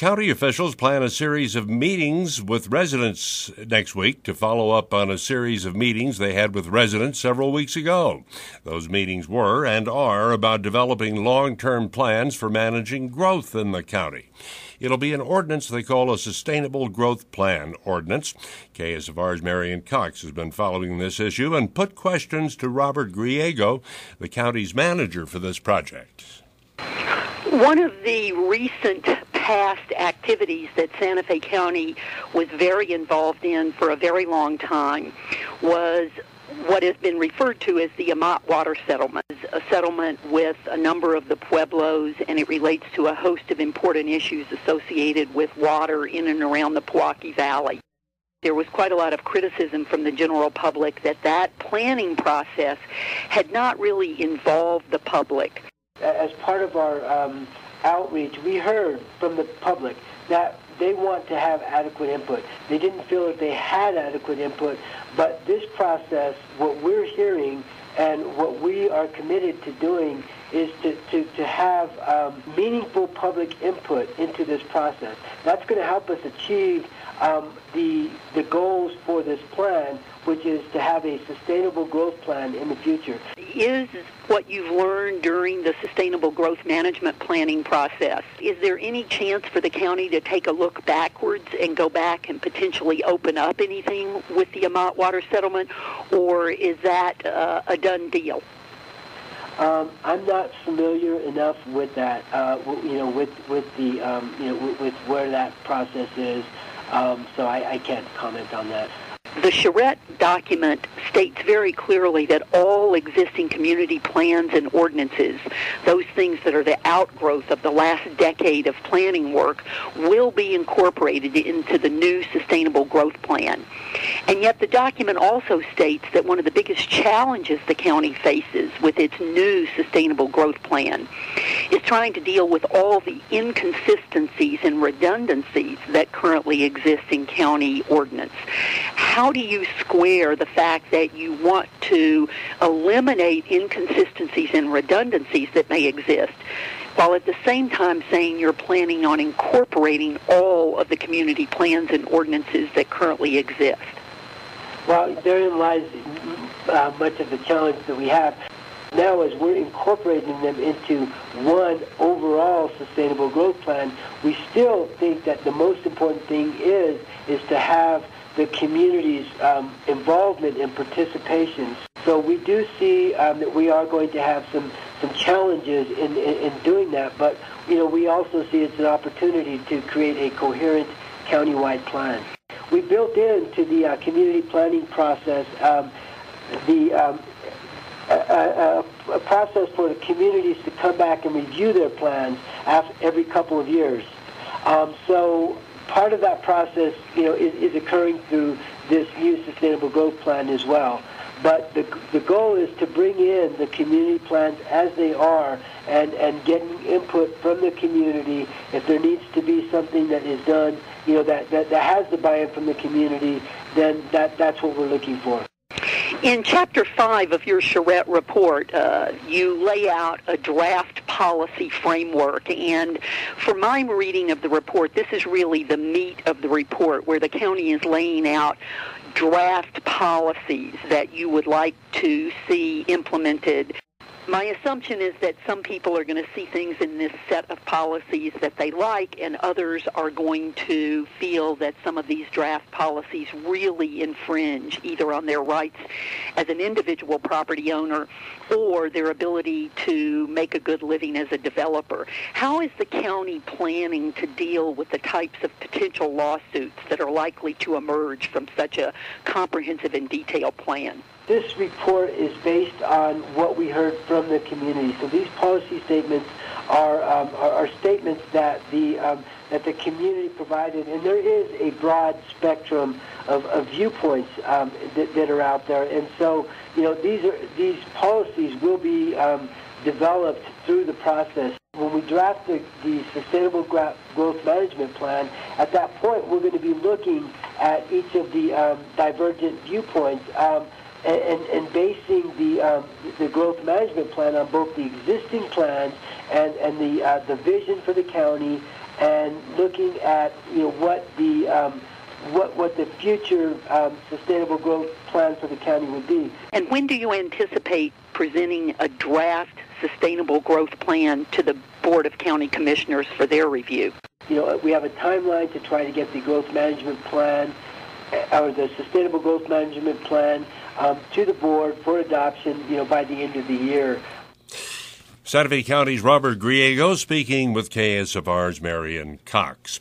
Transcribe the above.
County officials plan a series of meetings with residents next week to follow up on a series of meetings they had with residents several weeks ago. Those meetings were and are about developing long-term plans for managing growth in the county. It'll be an ordinance they call a Sustainable Growth Plan ordinance. KSFR's Marion Cox has been following this issue and put questions to Robert Griego, the county's manager for this project. One of the recent past activities that Santa Fe County was very involved in for a very long time was what has been referred to as the Amat Water Settlement, a settlement with a number of the pueblos, and it relates to a host of important issues associated with water in and around the Pewaukee Valley. There was quite a lot of criticism from the general public that planning process had not really involved the public. As part of our outreach, we heard from the public that they want to have adequate input. They didn't feel that they had adequate input, but this process, what we're hearing and what we are committed to doing is to have meaningful public input into this process. That's going to help us achieve the goals for this plan, which is to have a sustainable growth plan in the future. Is what you've learned during the sustainable growth management planning process, is there any chance for the county to take a look backwards and go back and potentially open up anything with the Amat Water Settlement, or is that a done deal? I'm not familiar enough with that, with where that process is, so I can't comment on that. The Charette document states very clearly that all existing community plans and ordinances, those things that are the outgrowth of the last decade of planning work, will be incorporated into the new Sustainable Growth Plan. And yet the document also states that one of the biggest challenges the county faces with its new Sustainable Growth Plan is trying to deal with all the inconsistencies and redundancies that currently exist in county ordinance. How do you square the fact that you want to eliminate inconsistencies and redundancies that may exist, while at the same time saying you're planning on incorporating all of the community plans and ordinances that currently exist? Well, therein lies much of the challenge that we have. Now, as we're incorporating them into one overall sustainable growth plan, we still think that the most important thing is to have the community's involvement and participation. So we do see that we are going to have some challenges in doing that, but we also see it's an opportunity to create a coherent countywide plan. We built into the community planning process a process for the communities to come back and review their plans every couple of years. So part of that process, is occurring through this new Sustainable Growth Plan as well. But the goal is to bring in the community plans as they are and getting input from the community. If there needs to be something that is done, that has the buy-in from the community, then that's what we're looking for. In Chapter 5 of your Charette report, you lay out a draft policy framework, and for my reading of the report, this is really the meat of the report, where the county is laying out draft policies that you would like to see implemented. My assumption is that some people are going to see things in this set of policies that they like, and others are going to feel that some of these draft policies really infringe either on their rights as an individual property owner or their ability to make a good living as a developer. How is the county planning to deal with the types of potential lawsuits that are likely to emerge from such a comprehensive and detailed plan? This report is based on what we heard from the community. So these policy statements are statements that the community provided, and there is a broad spectrum of viewpoints that are out there. And so, these policies will be developed through the process. When we draft the Sustainable Growth Management Plan, at that point we're going to be looking at each of the divergent viewpoints. And basing the growth management plan on both the existing plans and the vision for the county and looking at what the future sustainable growth plan for the county would be. And when do you anticipate presenting a draft sustainable growth plan to the Board of County Commissioners for their review? We have a timeline to try to get the growth management plan or the sustainable growth management plan to the board for adoption, by the end of the year. Santa Fe County's Robert Griego speaking with KSFR's Marion Cox.